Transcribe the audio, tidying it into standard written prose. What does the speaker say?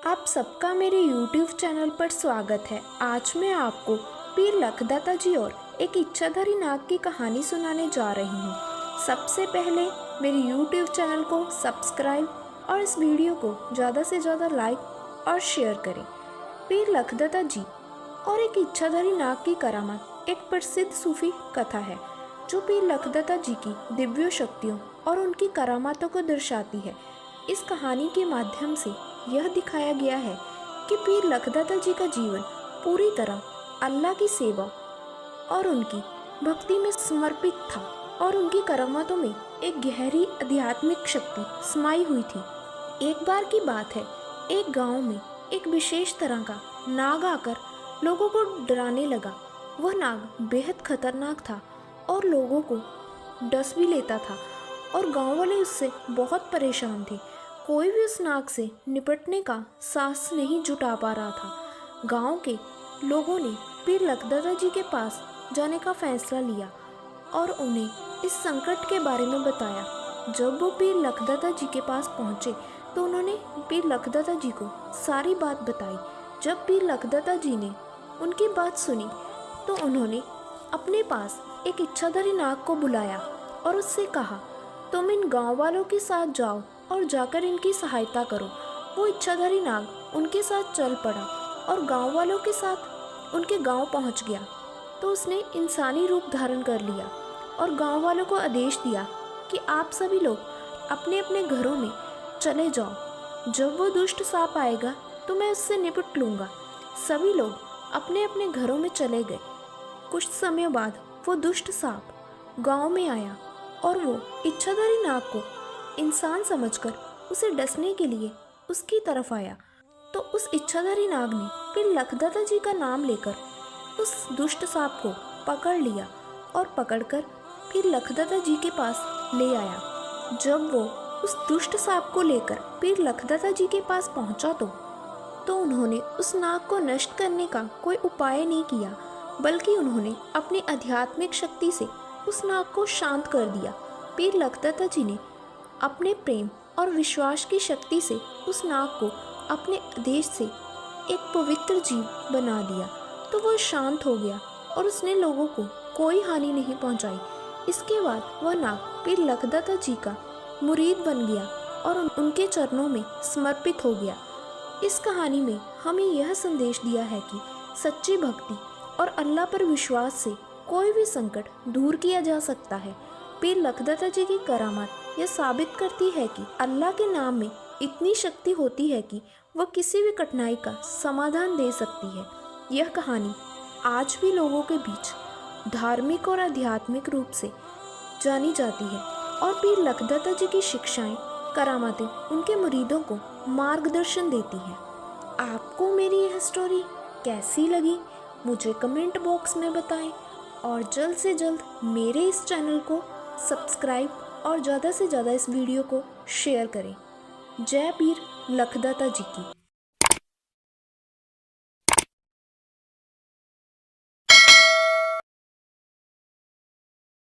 आप सबका मेरे YouTube चैनल पर स्वागत है। आज मैं आपको पीर लखदाता जी और एक इच्छाधारी नाग की कहानी सुनाने जा रही हूँ। सबसे पहले मेरे YouTube चैनल को सब्सक्राइब और इस वीडियो को ज़्यादा से ज़्यादा लाइक और शेयर करें। पीर लखदाता जी और एक इच्छाधारी नाग की करामात एक प्रसिद्ध सूफी कथा है जो पीर लखदाता जी की दिव्य शक्तियों और उनकी करामातों को दर्शाती है। इस कहानी के माध्यम से यह दिखाया गया है कि पीर लखदाता जी का जीवन पूरी तरह अल्लाह की सेवा और उनकी भक्ति में समर्पित था और उनकी करामातों में एक गहरी आध्यात्मिक शक्ति समाई हुई थी। एक बार की बात है, एक गांव में एक विशेष तरह का नाग आकर लोगों को डराने लगा। वह नाग बेहद खतरनाक था और लोगों को डस भी लेता था और गांव वाले उससे बहुत परेशान थे। कोई भी उस नाग से निपटने का साहस नहीं जुटा पा रहा था। गांव के लोगों ने पीर लखदाता जी के पास जाने का फैसला लिया और उन्हें इस संकट के बारे में बताया। जब वो पीर लखदाता जी के पास पहुंचे तो उन्होंने पीर लखदाता जी को सारी बात बताई। जब पीर लखदाता जी ने उनकी बात सुनी तो उन्होंने अपने पास एक इच्छाधारी नाग को बुलाया और उससे कहा, तुम इन गांव वालों के साथ जाओ और जाकर इनकी सहायता करो। वो इच्छाधारी नाग उनके साथ चल पड़ा और गांव वालों के साथ उनके गांव पहुंच गया। तो उसने इंसानी रूप धारण कर लिया और गांव वालों को आदेश दिया कि आप सभी लोग अपने अपने घरों में चले जाओ। जब वो दुष्ट सांप आएगा तो मैं उससे निपट लूँगा। सभी लोग अपने अपने घरों में चले गए। कुछ समय बाद वो दुष्ट सांप गांव में आया और वो इच्छाधारी नाग को इंसान समझकर उसे डसने के लिए उसकी तरफ आया। तो उस इच्छाधारी नाग ने पीर लखदाता जी का नाम लेकर उस दुष्ट सांप को पकड़ लिया और पकड़कर पीर लखदाता जी के पास ले आया। जब वो उस दुष्ट सांप को लेकर पीर लखदाता जी के पास पहुंचा तो उन्होंने उस नाग को नष्ट करने का कोई उपाय नहीं किया, बल्कि उन्होंने अपनी आध्यात्मिक शक्ति से उस नाग को शांत कर दिया। पीर लखदाता जी ने अपने प्रेम और विश्वास की शक्ति से उस नाग को अपने आदेश से एक पवित्र जीव बना दिया तो वह शांत हो गया और उसने लोगों को कोई हानि नहीं पहुंचाई। इसके बाद वह नाग पीर लखदाता जी का मुरीद बन गया और उनके चरणों में समर्पित हो गया। इस कहानी में हमें यह संदेश दिया है कि सच्ची भक्ति और अल्लाह पर विश्वास से कोई भी संकट दूर किया जा सकता है। पीर लखदाता जी की करामात यह साबित करती है कि अल्लाह के नाम में इतनी शक्ति होती है कि वह किसी भी कठिनाई का समाधान दे सकती है। यह कहानी आज भी लोगों के बीच धार्मिक और आध्यात्मिक रूप से जानी जाती है और पीर लखदाता जी की शिक्षाएं, करामातें उनके मुरीदों को मार्गदर्शन देती हैं। आपको मेरी यह स्टोरी कैसी लगी मुझे कमेंट बॉक्स में बताएं और जल्द से जल्द मेरे इस चैनल को सब्सक्राइब और ज़्यादा से ज़्यादा इस वीडियो को शेयर करें। जय पीर लखदाता जी की।